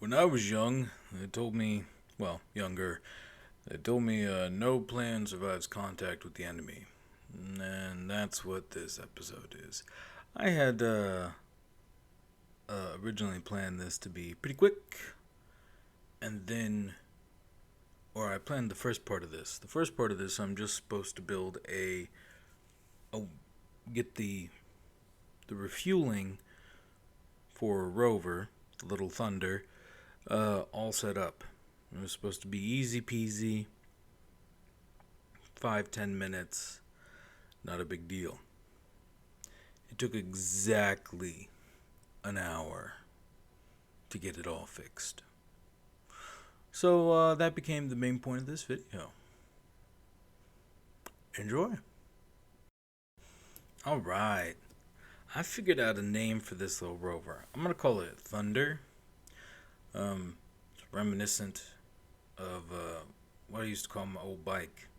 When I was young, they told me, younger, they told me no plan survives contact with the enemy. And that's what this episode is. I had originally planned this to be pretty quick, and then, or I planned the first part of this. The first part of this, I'm just supposed to build get the refueling for a rover, the little Thunder, all set up. It was supposed to be easy peasy, 5-10 minutes, not a big deal. It took exactly an hour to get it all fixed. So that became the main point of this video. Enjoy. Alright, I figured out a name for this little rover. I'm going to call it Thunder. It's reminiscent of what I used to call my old bike.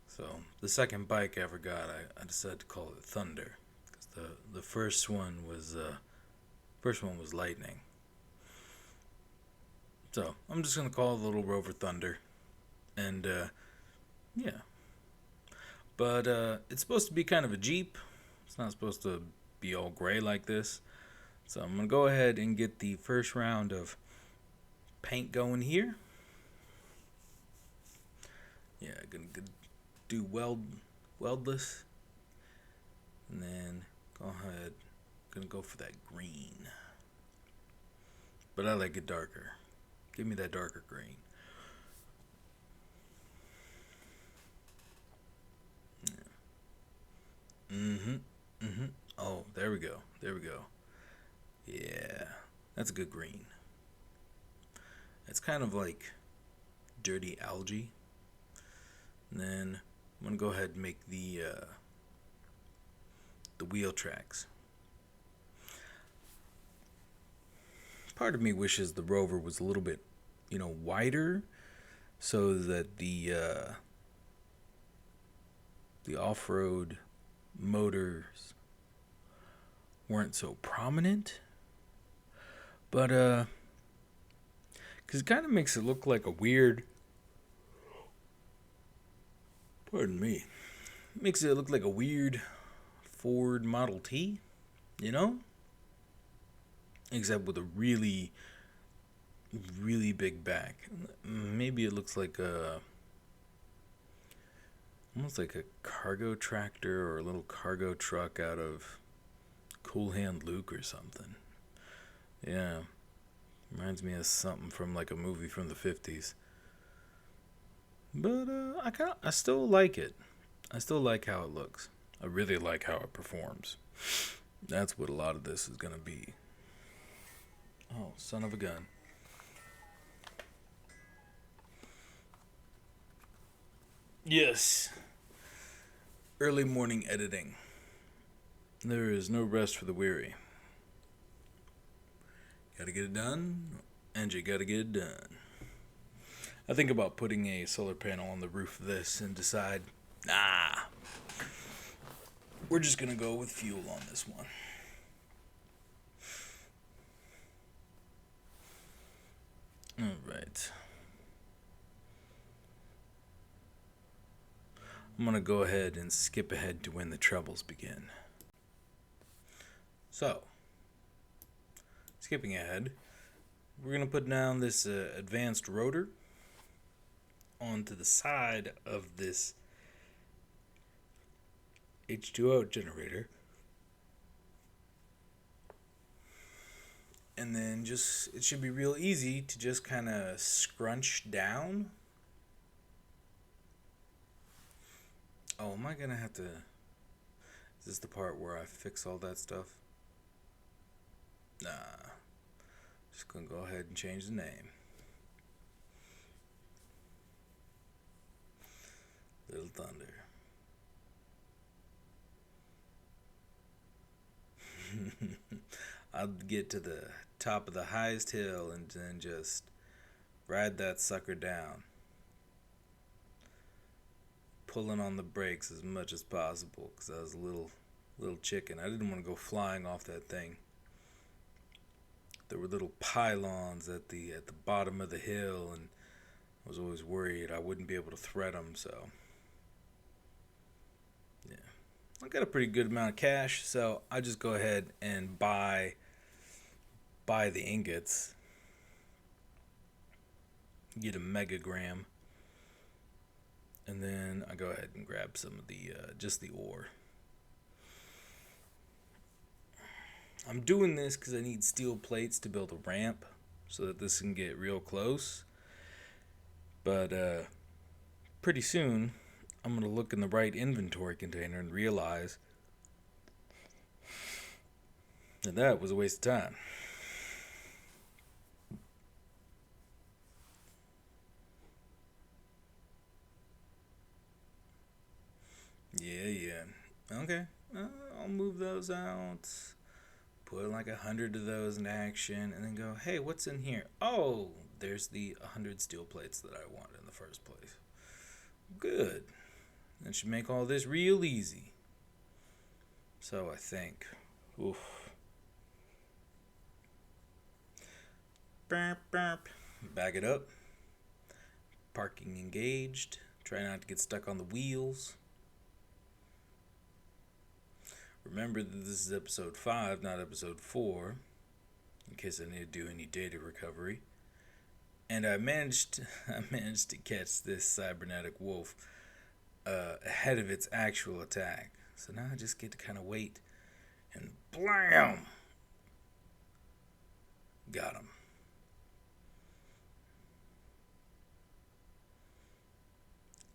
So the second bike I ever got, I decided to call it Thunder, because the first one was Lightning. So I'm just gonna call the little rover Thunder, and yeah. But it's supposed to be kind of a Jeep. It's not supposed to be all gray like this. So I'm gonna go ahead and get the first round of paint going here. Yeah, gonna do weldless, and then go ahead. Gonna go for that green, but I like it darker. Give me that darker green. Oh, there we go. Yeah, that's a good green. It's kind of like dirty algae. And then I'm gonna go ahead and make the wheel tracks. Part of me wishes the rover was a little bit, wider, so that the off-road motors weren't so prominent. But because it kind of makes it look like a weird. Pardon me. It makes it look like a weird Ford Model T, except with a really, really big back. Maybe it looks like almost like a cargo tractor or a little cargo truck out of Cool Hand Luke or something. Yeah, reminds me of something from like a movie from the 50s. But I still like it. I still like how it looks. I really like how it performs. That's what a lot of this is gonna be. Oh, son of a gun. Yes. Early morning editing. There is no rest for the weary. Gotta get it done, and you gotta get it done. I think about putting a solar panel on the roof of this and decide, we're just gonna go with fuel on this one. Alright. I'm gonna go ahead and skip ahead to when the troubles begin. So, skipping ahead, we're gonna put down this advanced rotor onto the side of this H2O generator, and then it should be real easy to just kind of scrunch down. Oh, am I gonna have to? Is this the part where I fix all that stuff? Nah, just gonna go ahead and change the name. Little Thunder. I'll get to the top of the highest hill and then just ride that sucker down, pulling on the brakes as much as possible, because I was a little chicken. I didn't want to go flying off that thing. there were little pylons at the bottom of the hill, and I was always worried I wouldn't be able to thread them. So yeah, I got a pretty good amount of cash, so I just go ahead and buy the ingots, get a megagram, and then I go ahead and grab some of the just the ore. I'm doing this because I need steel plates to build a ramp so that this can get real close. But pretty soon, I'm going to look in the right inventory container and realize that that was a waste of time. Yeah. Okay, I'll move those out. Put like 100 of those in action, and then go, hey, what's in here? Oh, there's the 100 steel plates that I wanted in the first place. Good. That should make all this real easy. So I think. Oof. Burp, burp. Back it up. Parking engaged. Try not to get stuck on the wheels. Remember that this is episode 5, not episode 4, in case I need to do any data recovery. And I managed to catch this cybernetic wolf ahead of its actual attack. So now I just get to kind of wait, and blam! Got him.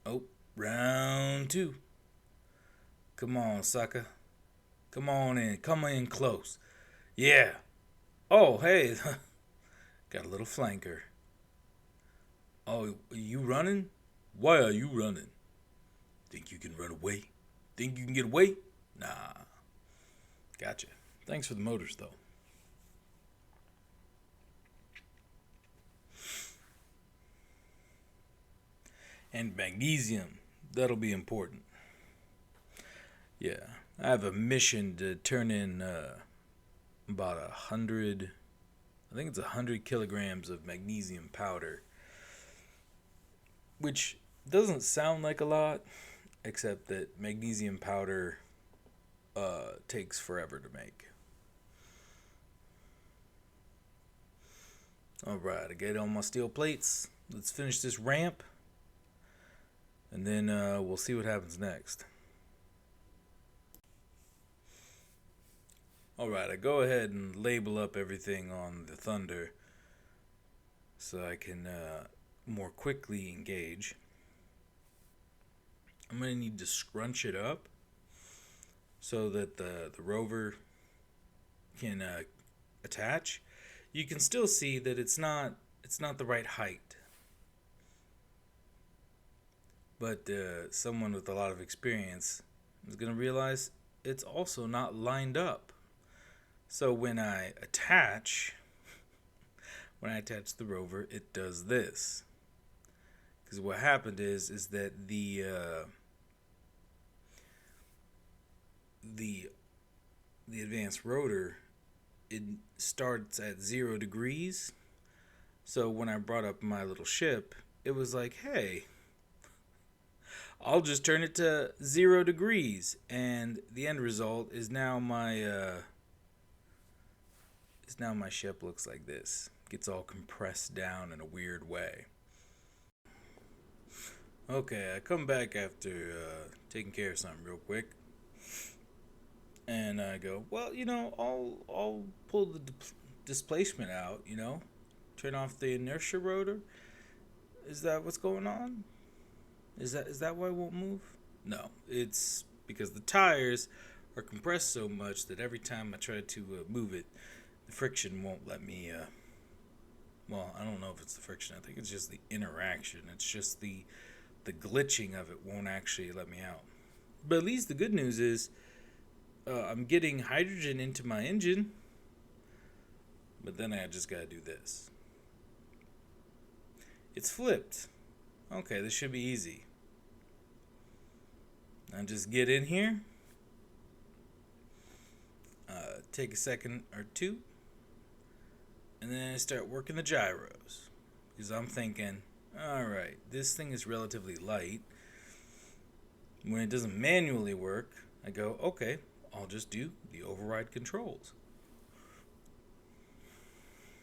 Oh, round 2. Come on, sucker. Come on in. Come in close. Yeah. Oh, hey. Got a little flanker. Oh, are you running? Why are you running? Think you can run away? Think you can get away? Nah. Gotcha. Thanks for the motors, though. And magnesium. That'll be important. Yeah. I have a mission to turn in about 100, I think it's 100 kilograms of magnesium powder, which doesn't sound like a lot, except that magnesium powder takes forever to make. Alright, I get on my steel plates. Let's finish this ramp, and then we'll see what happens next. Alright, I go ahead and label up everything on the Thunder so I can more quickly engage. I'm going to need to scrunch it up so that the rover can attach. You can still see that it's not the right height. But someone with a lot of experience is going to realize it's also not lined up. So when I attach the rover, it does this. Because what happened is that the advanced rotor, it starts at 0 degrees. So when I brought up my little ship, it was like, hey, I'll just turn it to 0 degrees, and the end result is now my ship looks like this. Gets all compressed down in a weird way. Okay, I come back after taking care of something real quick, and I go, well, I'll pull the displacement out, turn off the inertia rotor. Is that what's going on? Is that why it won't move? No, it's because the tires are compressed so much that every time I try to move it, the friction won't let me. Well, I don't know if it's the friction. I think it's just the interaction. It's just the glitching of it won't actually let me out. But at least the good news is I'm getting hydrogen into my engine. But then I just gotta do this. It's flipped. Okay, this should be easy. Now just get in here. Take a second or two. And then I start working the gyros. Because I'm thinking, alright, this thing is relatively light. When it doesn't manually work, I go, okay, I'll just do the override controls.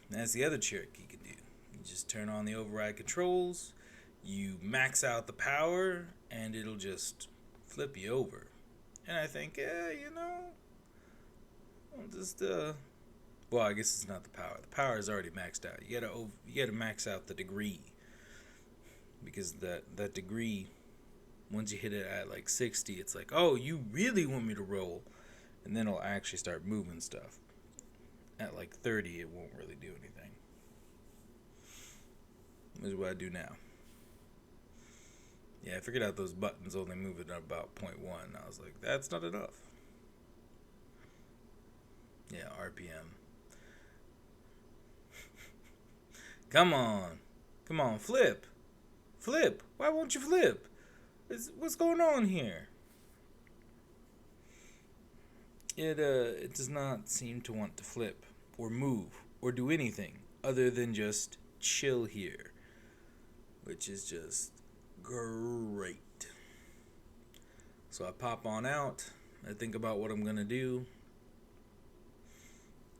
And that's the other trick you can do. You just turn on the override controls, you max out the power, and it'll just flip you over. And I think, I'll just, well, I guess it's not the power. The power is already maxed out. You gotta max out the degree, because that degree, once you hit it at like 60, it's like, oh, you really want me to roll, and then it'll actually start moving stuff. At like 30, it won't really do anything. This is what I do now. Yeah, I figured out those buttons only move it at about 0.1. I was like, that's not enough. Yeah, RPM. Come on, flip. Why won't you flip? What's going on here? It does not seem to want to flip or move or do anything other than just chill here, which is just great. So I pop on out, I think about what I'm gonna do,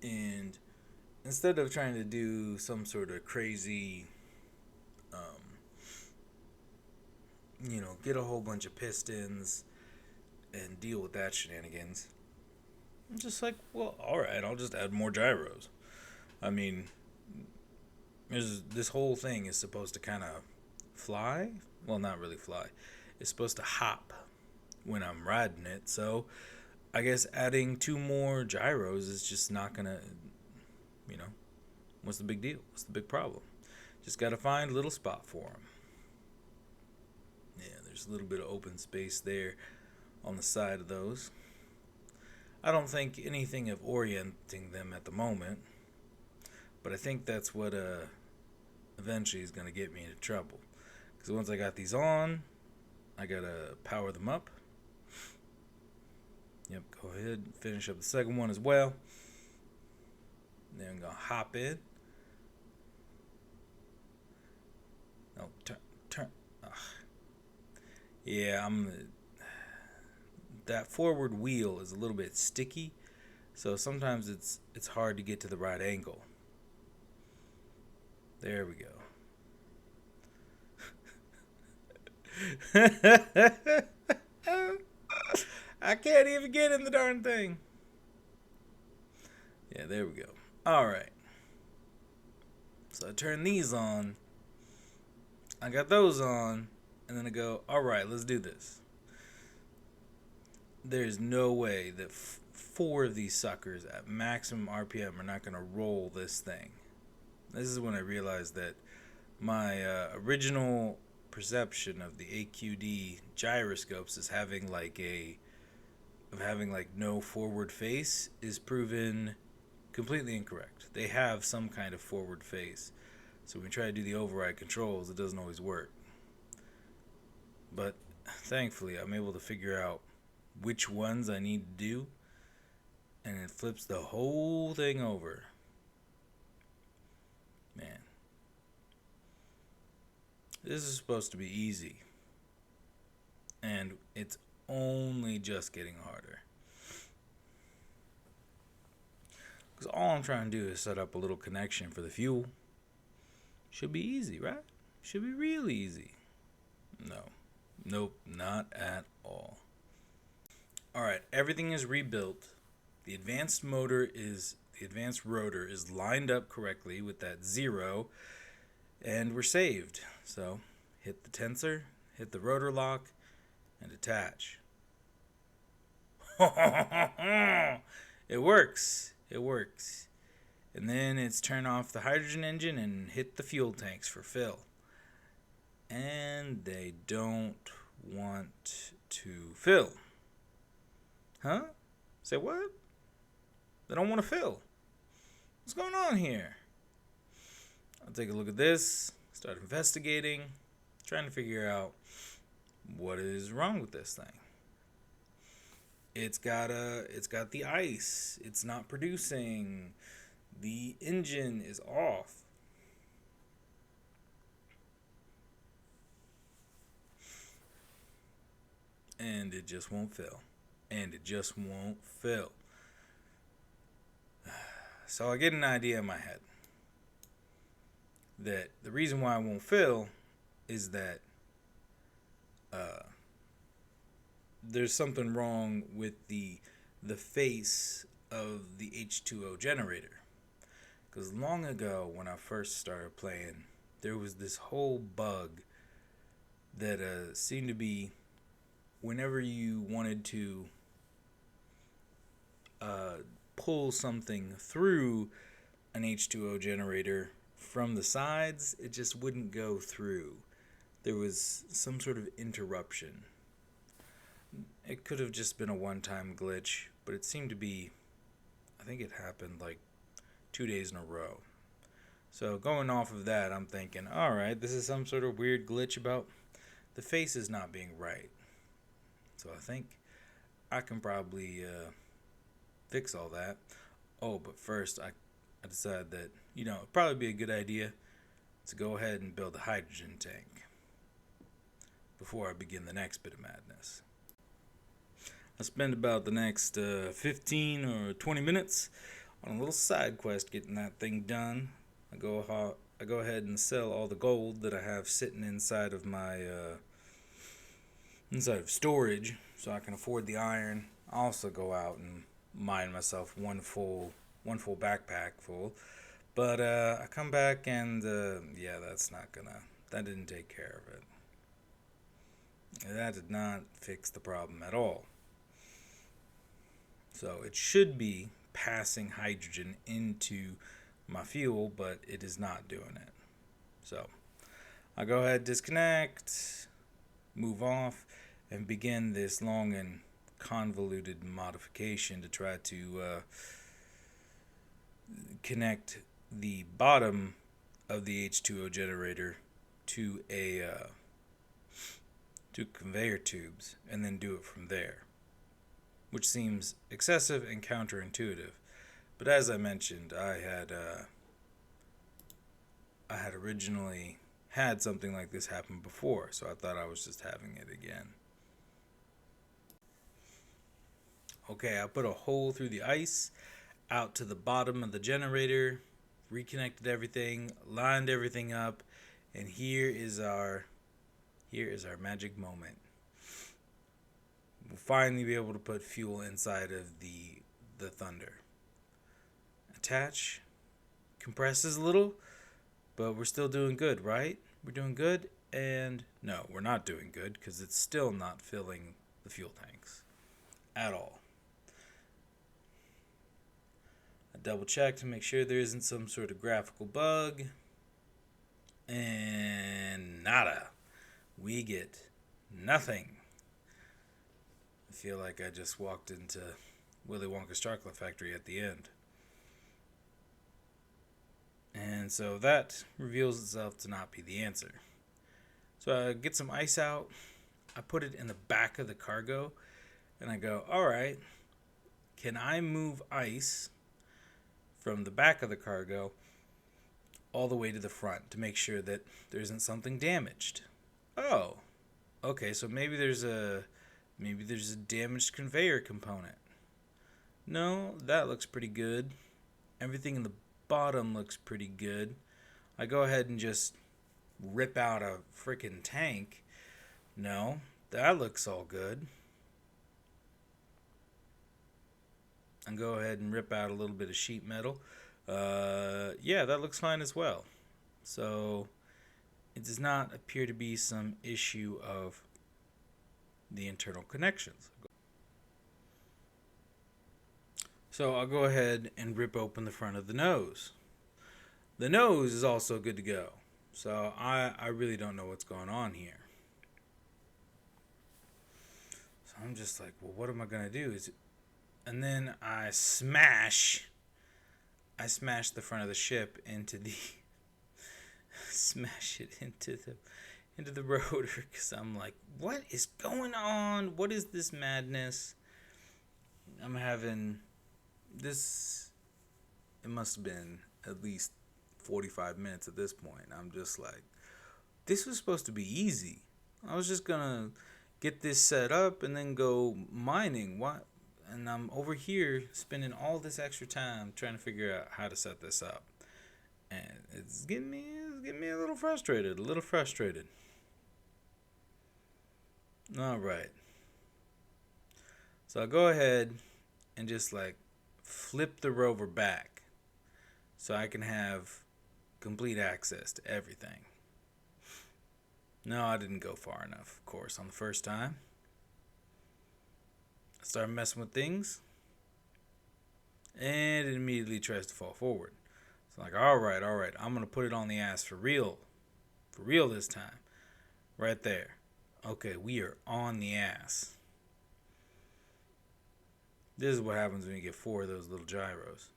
and instead of trying to do some sort of crazy, get a whole bunch of pistons and deal with that shenanigans, I'm just like, well, alright, I'll just add more gyros. I mean, this whole thing is supposed to kind of fly. Well, not really fly. It's supposed to hop when I'm riding it. So I guess adding 2 more gyros is just not going to, what's the big deal? What's the big problem? Just got to find a little spot for them. Yeah, there's a little bit of open space there on the side of those. I don't think anything of orienting them at the moment, but I think that's what eventually is going to get me into trouble. Because once I got these on, I got to power them up. Yep, go ahead and finish up the second one as well. Then I'm going to hop in. No, turn. Ugh. Yeah, that forward wheel is a little bit sticky, so sometimes it's hard to get to the right angle. There we go. I can't even get in the darn thing. Yeah, there we go. Alright. So I turn these on. I got those on. And then I go, alright, let's do this. There's no way that 4 of these suckers at maximum RPM are not going to roll this thing. This is when I realized that my original perception of the AQD gyroscopes as having like no forward face is proven completely incorrect. They have some kind of forward face. So when we try to do the override controls, it doesn't always work. But thankfully, I'm able to figure out which ones I need to do, and it flips the whole thing over. Man. This is supposed to be easy. And it's only just getting harder. Because all I'm trying to do is set up a little connection for the fuel. Should be easy, right? Should be real easy. No. Nope, not at all. Alright, everything is rebuilt. The advanced rotor is lined up correctly with that 0, and we're saved. So, hit the tensor, hit the rotor lock, and attach. It works. It works. And then it's turn off the hydrogen engine and hit the fuel tanks for fill. And they don't want to fill. Huh? Say what? They don't want to fill. What's going on here? I'll take a look at this, start investigating, trying to figure out what is wrong with this thing. It's got the ice. It's not producing. The engine is off. And it just won't fill. And it just won't fill. So I get an idea in my head that the reason why it won't fill is that there's something wrong with the face of the H2O generator. Because long ago, when I first started playing, there was this whole bug that seemed to be whenever you wanted to pull something through an H2O generator from the sides, it just wouldn't go through. There was some sort of interruption. It could have just been a one-time glitch, but it seemed to be, I think it happened like 2 days in a row. So going off of that, I'm thinking, alright, this is some sort of weird glitch about the faces not being right. So I think I can probably fix all that. Oh, but first I decided that, it'd probably be a good idea to go ahead and build a hydrogen tank before I begin the next bit of madness. I spend about the next 15 or 20 minutes on a little side quest getting that thing done. I go ahead and sell all the gold that I have sitting inside of my storage so I can afford the iron. I also go out and mine myself one full backpack full. But I come back and that didn't take care of it. That did not fix the problem at all. So it should be passing hydrogen into my fuel, but it is not doing it. So I go ahead, disconnect, move off, and begin this long and convoluted modification to try to connect the bottom of the H2O generator to to conveyor tubes and then do it from there, which seems excessive and counterintuitive. But as I mentioned, I had originally had something like this happen before, so I thought I was just having it again. Okay, I put a hole through the ice out to the bottom of the generator, reconnected everything, lined everything up, and here is our magic moment. We'll finally be able to put fuel inside of the Thunder. Attach, compresses a little, but we're still doing good, right? We're doing good, and no, we're not doing good because it's still not filling the fuel tanks at all. I double check to make sure there isn't some sort of graphical bug, and nada. We get nothing. I feel like I just walked into Willy Wonka's chocolate factory at the end. And so that reveals itself to not be the answer. So I get some ice out, I put it in the back of the cargo, and I go, alright, can I move ice from the back of the cargo all the way to the front to make sure that there isn't something damaged? Oh, okay, so maybe there's a damaged conveyor component. No, that looks pretty good. Everything in the bottom looks pretty good. I go ahead and just rip out a freaking tank. No, that looks all good. And go ahead and rip out a little bit of sheet metal. Yeah, that looks fine as well. So it does not appear to be some issue of the internal connections. So I'll go ahead and rip open the front of the nose. The nose is also good to go. So I really don't know what's going on here. So I'm just like, well, what am I going to do? And then I smash the front of the ship into the smash it into the rotor, because I'm like, what is going on? What is this madness? I'm having this it must have been at least 45 minutes at this point. I'm just like, this was supposed to be easy. I was just gonna get this set up and then go mining. What? And I'm over here spending all this extra time trying to figure out how to set this up, and it's getting me a little frustrated. A little frustrated. All right. So I'll go ahead and just like flip the rover back so I can have complete access to everything. No, I didn't go far enough, of course, on the first time. I started messing with things, and it immediately tries to fall forward. So I'm like, all right, I'm going to put it on the ass for real. For real this time. Right there. Okay, we are on the ass. This is what happens when you get 4 of those little gyros.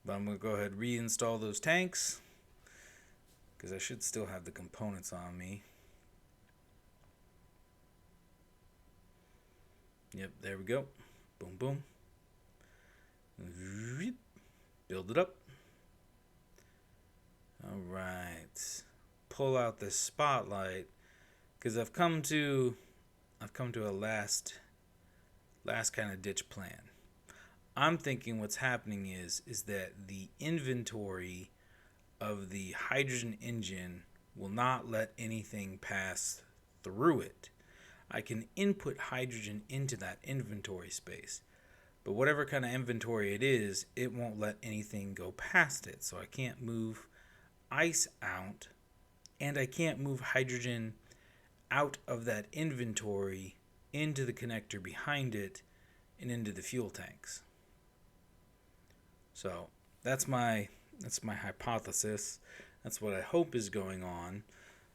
But I'm going to go ahead and reinstall those tanks, because I should still have the components on me. Yep, there we go. Boom, boom. Build it up. All right. Pull out this spotlight, because I've come to a last kind of ditch plan. I'm thinking what's happening is that the inventory of the hydrogen engine will not let anything pass through it. I can input hydrogen into that inventory space, but whatever kind of inventory it is, it won't let anything go past it. So I can't move ice out, and I can't move hydrogen out of that inventory into the connector behind it and into the fuel tanks. So that's my hypothesis. That's what I hope is going on.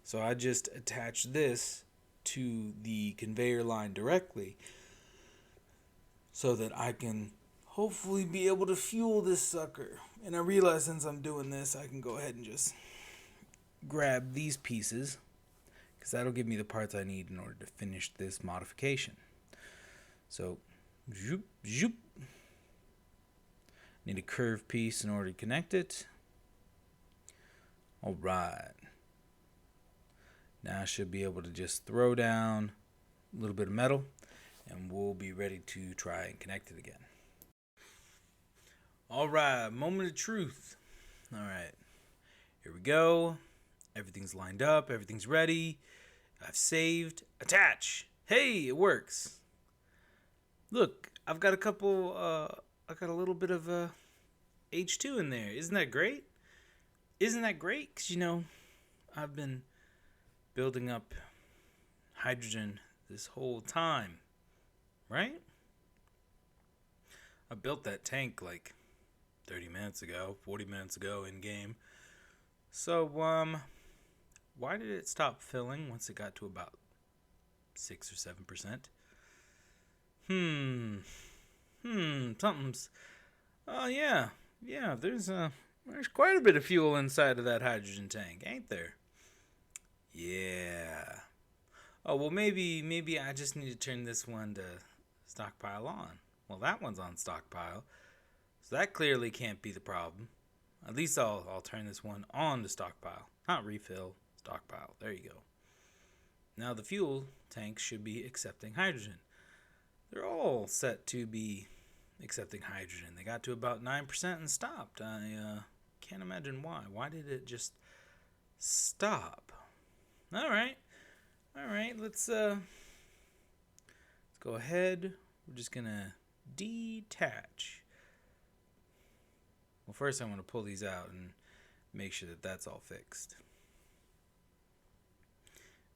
So I just attach this to the conveyor line directly so that I can hopefully be able to fuel this sucker. And I realize since I'm doing this, I can go ahead and just grab these pieces, because that'll give me the parts I need in order to finish this modification. So, zoop, zoop. Need a curved piece in order to connect it. All right. Now I should be able to just throw down a little bit of metal, and we'll be ready to try and connect it again. All right, moment of truth. All right, here we go. Everything's lined up. Everything's ready. I've saved. Attach. Hey, it works. Look, I've got I got a little bit of H2 in there. Isn't that great? Isn't that great? Because, I've been building up hydrogen this whole time, right? I built that tank like 30 minutes ago, 40 minutes ago in game. So, why did it stop filling once it got to about 6 or 7%? Something's... Oh, yeah, there's quite a bit of fuel inside of that hydrogen tank, ain't there? Yeah. Oh, well, maybe I just need to turn this one to stockpile on. Well, that one's on stockpile, so that clearly can't be the problem. At least I'll turn this one on to stockpile. Not refill, stockpile. There you go. Now the fuel tanks should be accepting hydrogen. They're all set to be accepting hydrogen. They got to about 9% and stopped. I can't imagine why. Why did it just stop? All right. Let's go ahead. We're just gonna detach. Well, first I'm gonna pull these out and make sure that that's all fixed.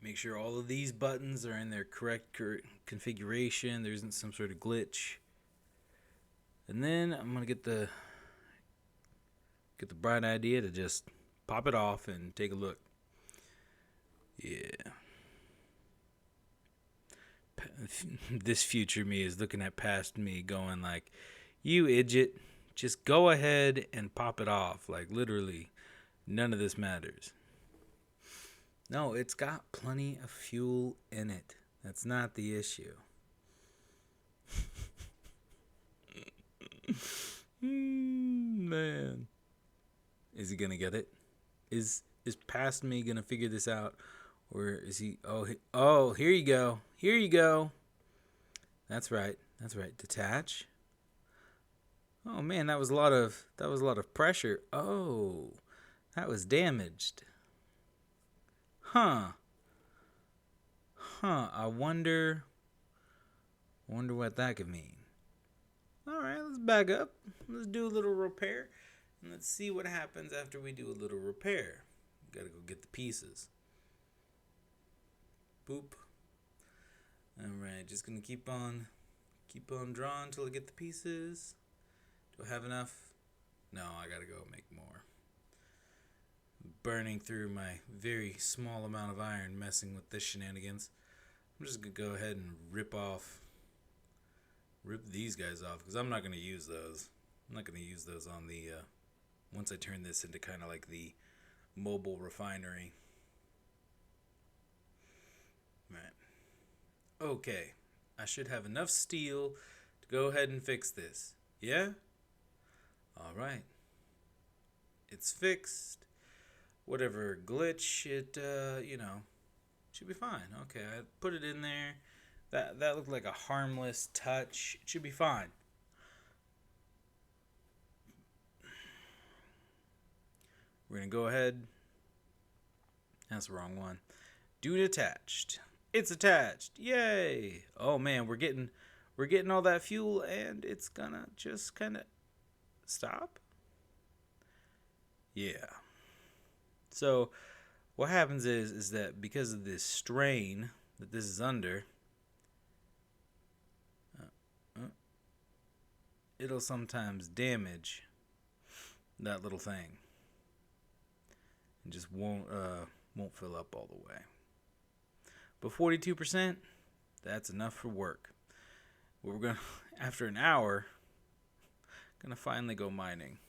Make sure all of these buttons are in their correct configuration. There isn't some sort of glitch. And then I'm gonna get the bright idea to just pop it off and take a look. Yeah. This future me is looking at past me going like, you idiot, just go ahead and pop it off. Like literally, none of this matters. No, it's got plenty of fuel in it. That's not the issue. Man. Is he gonna get it? Is past me gonna figure this out? Or is he oh, here you go. Here you go. That's right. That's right. Detach. Oh man, that was a lot of pressure. Oh, that was damaged. Huh. I wonder what that could mean. All right, let's back up. Let's do a little repair, and let's see what happens after we do a little repair. Gotta go get the pieces. Boop. All right, just gonna keep on drawing until I get the pieces. Do I have enough? No, I gotta go make more. Burning through my very small amount of iron, messing with this shenanigans. I'm just gonna go ahead and rip these guys off because I'm not gonna use those. I'm not gonna use those on the once I turn this into kind of like the mobile refinery. Right. Okay. I should have enough steel to go ahead and fix this. Yeah? Alright. It's fixed. Whatever glitch, it, should be fine. Okay, I put it in there. That looked like a harmless touch. It should be fine. We're going to go ahead. That's the wrong one. Dude attached. It's attached. Yay. Oh man, we're getting all that fuel and it's gonna just kind of stop. Yeah. So what happens is that because of this strain that this is under, it'll sometimes damage that little thing. And just won't fill up all the way. But 42%, that's enough for work. We're gonna, after an hour, gonna finally go mining.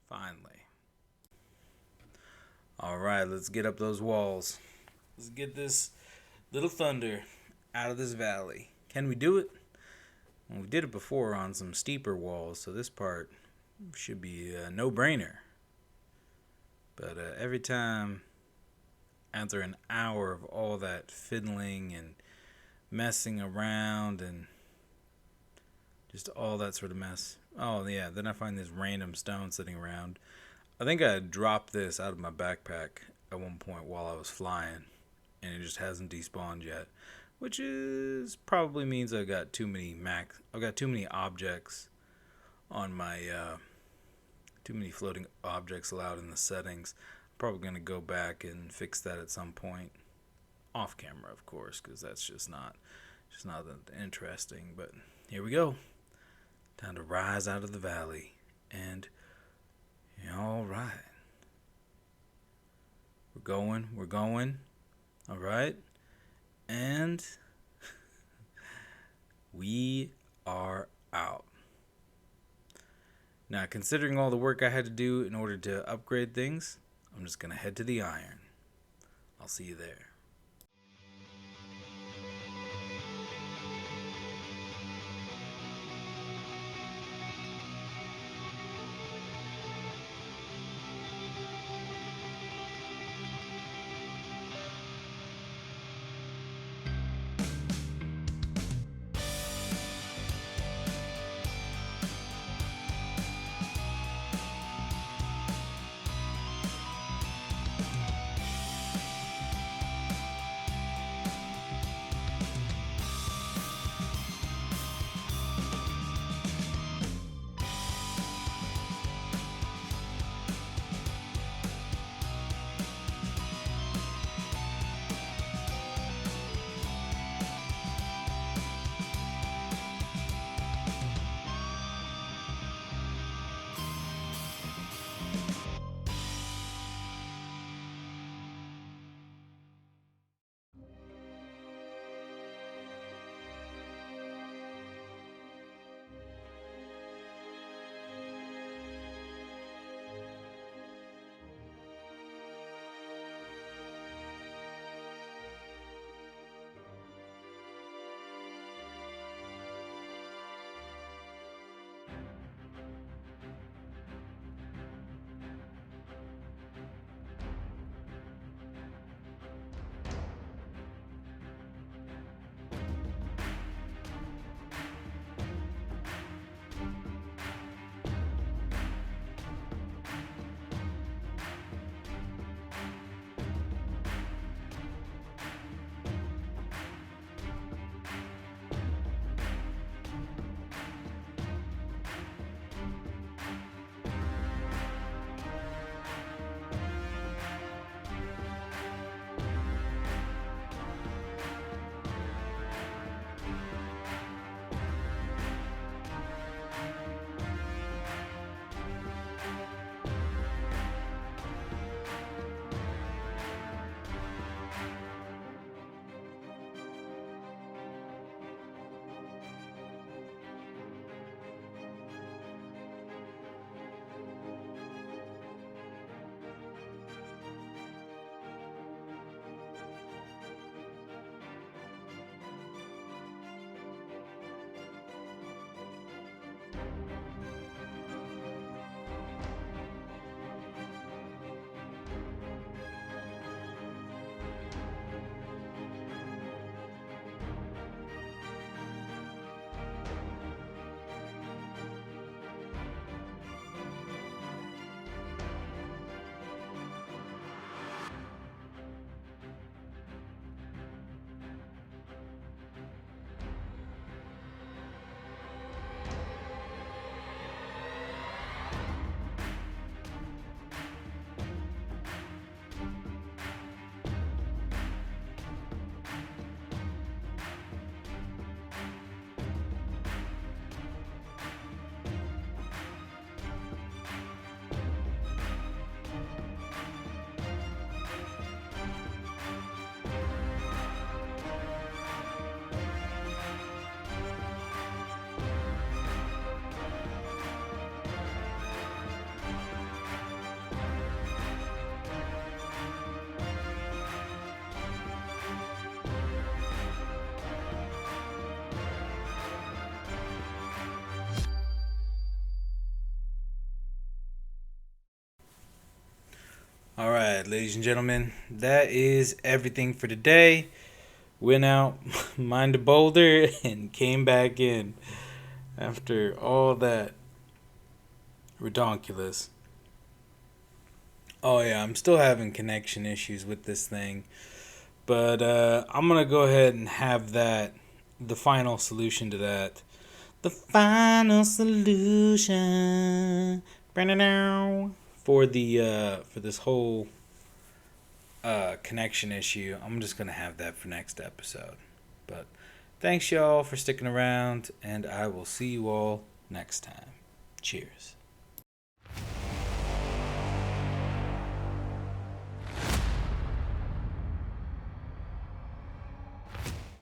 Finally. All right, let's get up those walls. Let's get this little thunder out of this valley. Can we do it? Well, we did it before on some steeper walls, so this part should be a no-brainer. But every time, after an hour of all that fiddling and messing around and just all that sort of mess. Oh, yeah, then I find this random stone sitting around. I think I dropped this out of my backpack at one point while I was flying, and it just hasn't despawned yet, which is probably means I've got too many objects on my too many floating objects allowed in the settings. I'm probably going to go back and fix that at some point. Off camera, of course, because that's just not that interesting. But here we go. Time to rise out of the valley. And, all right. We're going. All right. And we are out. Now, considering all the work I had to do in order to upgrade things, I'm just going to head to the iron. I'll see you there. All right, ladies and gentlemen, that is everything for today. Went out, mined a boulder, and came back in after all that redonkulous. Oh yeah, I'm still having connection issues with this thing, but I'm gonna go ahead and have that the final solution to that. The final solution for the for this whole connection issue. I'm just gonna have that for next episode. But thanks y'all for sticking around, and I will see you all next time. Cheers.